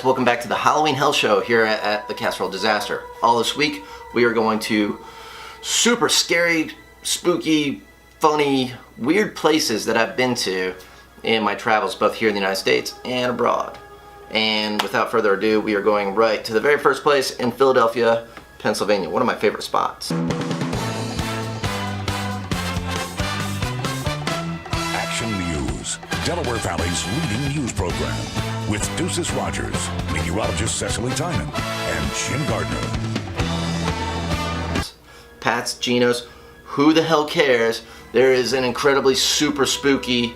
welcome back to the Halloween Hell Show here at the Casserole Disaster. All this week we are going to super scary, spooky, funny, weird places that I've been to in my travels both here in the United States and abroad. And without further ado, we are going right to the very first place in Philadelphia, Pennsylvania, one of my favorite spots. Action News, Delaware Valley's leading news program, with Deuces Rogers, meteorologist Cecily Tynan, and Jim Gardner. Pat's, Geno's, who the hell cares? There is an incredibly super spooky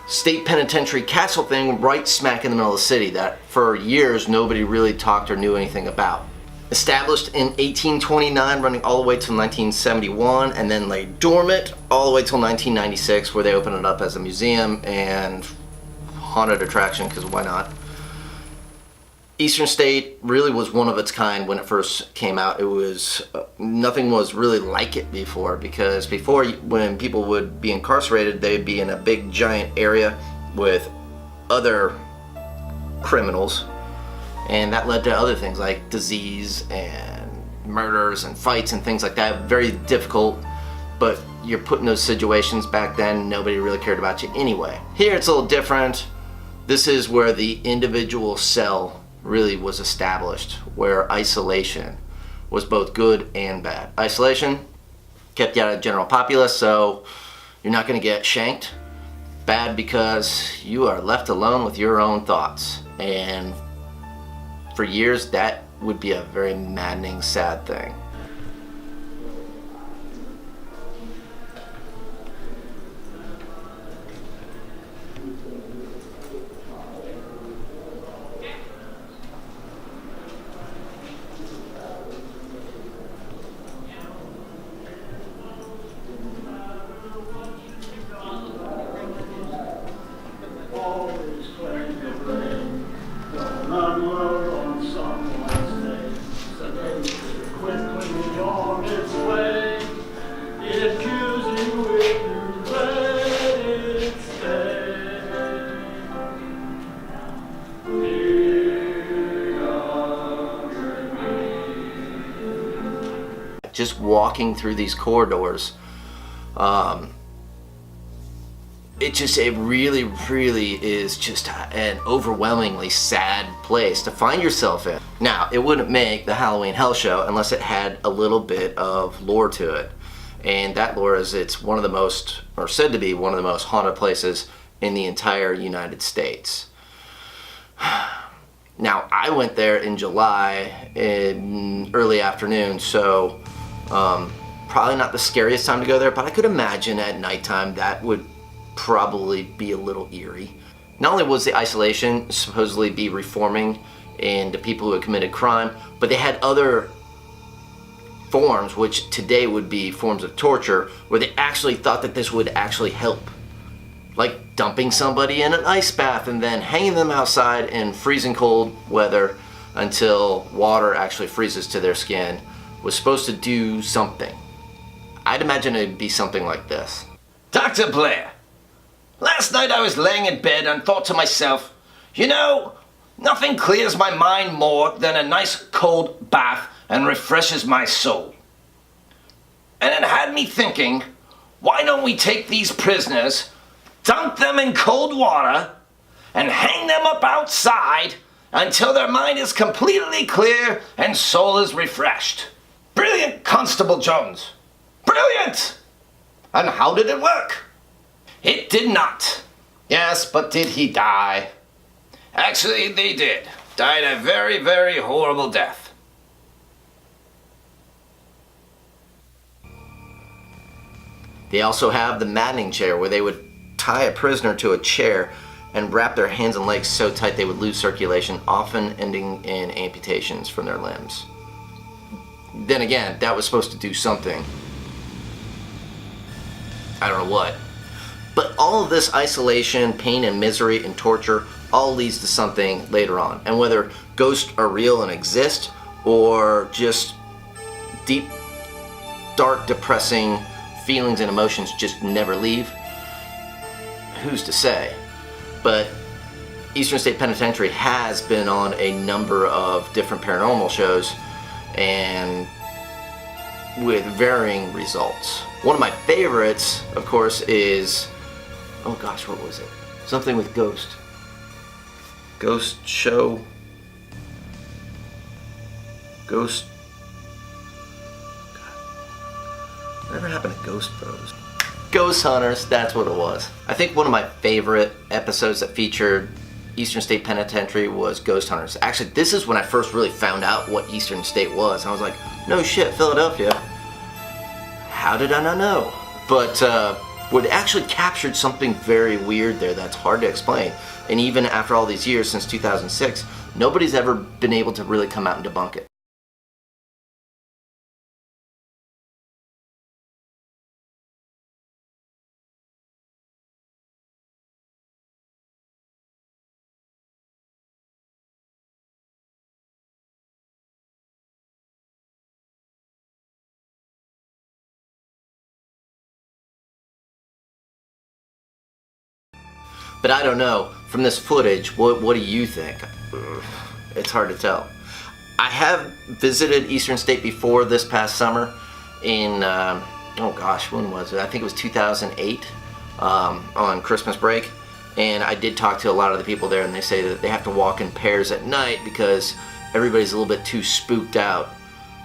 state penitentiary castle thing right smack in the middle of the city that for years nobody really talked or knew anything about. Established in 1829, running all the way till 1971, and then lay dormant all the way till 1996, where they opened it up as a museum and haunted attraction, because why not? Eastern State really was one of its kind when it first came out. It was nothing was really like it before, because before, when people would be incarcerated, they'd be in a big giant area with other criminals, and that led to other things like disease and murders and fights and things like that. Very difficult, but you're put in those situations back then, nobody really cared about you anyway. Here it's a little different. This is where the individual cell really was established, where isolation was both good and bad. Isolation kept you out of the general populace, so you're not going to get shanked. Bad because you are left alone with your own thoughts, and for years that would be a very maddening, sad thing. Just walking through these corridors, it really is just an overwhelmingly sad place to find yourself in. Now, it wouldn't make the Halloween Hell Show unless it had a little bit of lore to it, and that lore is it's one of the most, or said to be one of the most haunted places in the entire United States. Now, I went there in July in early afternoon, so probably not the scariest time to go there, but I could imagine at nighttime that would probably be a little eerie. Not only was the isolation supposedly be reforming into people who had committed crime, but they had other forms, which today would be forms of torture, where they actually thought that this would actually help. Like dumping somebody in an ice bath and then hanging them outside in freezing cold weather until water actually freezes to their skin was supposed to do something. I'd imagine it'd be something like this. Dr. Blair, last night I was laying in bed and thought to myself, you know, nothing clears my mind more than a nice cold bath and refreshes my soul. And it had me thinking, why don't we take these prisoners, dunk them in cold water, and hang them up outside until their mind is completely clear and soul is refreshed? Brilliant, Constable Jones. Brilliant! And how did it work? It did not. Yes, but did he die? Actually, they did. Died a very, very horrible death. They also have the maddening chair, where they would tie a prisoner to a chair and wrap their hands and legs so tight they would lose circulation, often ending in amputations from their limbs. Then again, that was supposed to do something. I don't know what. But all of this isolation, pain and misery and torture all leads to something later on. And whether ghosts are real and exist, or just deep, dark, depressing feelings and emotions just never leave, who's to say? But Eastern State Penitentiary has been on a number of different paranormal shows, and with varying results. One of my favorites, of course, is, oh gosh, what was it? Something with Ghost. Ghost show. Ghost. God. Whatever happened to Ghost Bros? Ghost Hunters, that's what it was. I think one of my favorite episodes that featured Eastern State Penitentiary was Ghost Hunters. Actually, this is when I first really found out what Eastern State was. I was like, no shit, Philadelphia. How did I not know? But where they actually captured something very weird there that's hard to explain. And even after all these years, since 2006, nobody's ever been able to really come out and debunk it. But I don't know, from this footage, what do you think? It's hard to tell. I have visited Eastern State before this past summer in, oh gosh, when was it? I think it was 2008 on Christmas break. And I did talk to a lot of the people there, and they say that they have to walk in pairs at night because everybody's a little bit too spooked out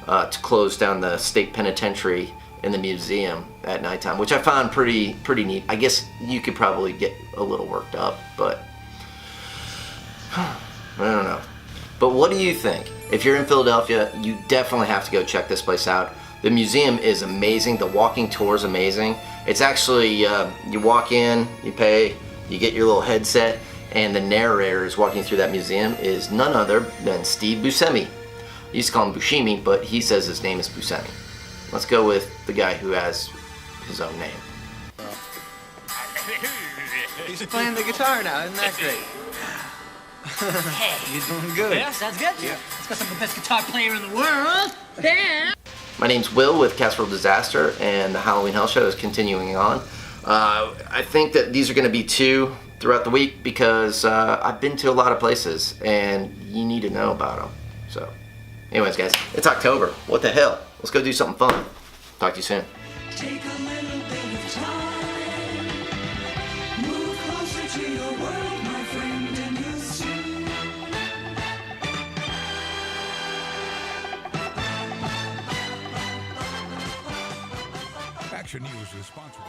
to close down the state penitentiary in the museum at nighttime, which I found pretty neat. I guess you could probably get a little worked up, but I don't know. But what do you think? If you're in Philadelphia, you definitely have to go check this place out. The museum is amazing. The walking tour is amazing. It's actually, you walk in, you pay, you get your little headset, and the narrator is walking through that museum is none other than Steve Buscemi. I used to call him Buscemi, but he says his name is Buscemi. Let's go with the guy who has his own name. He's playing the guitar now, isn't that great? Hey. You're doing good. Yeah, sounds good. Yeah. Let's go some of the best guitar player in the world. Yeah. My name's Will with Casserole Disaster, and the Halloween Hell Show is continuing on. I think that these are going to be 2 throughout the week because I've been to a lot of places, and you need to know about them. So, anyways, guys, it's October. What the hell? Let's go do something fun. Talk to you soon. Take a little bit of time. Move closer to your world, my friend, and you'll see. Action News is sponsored.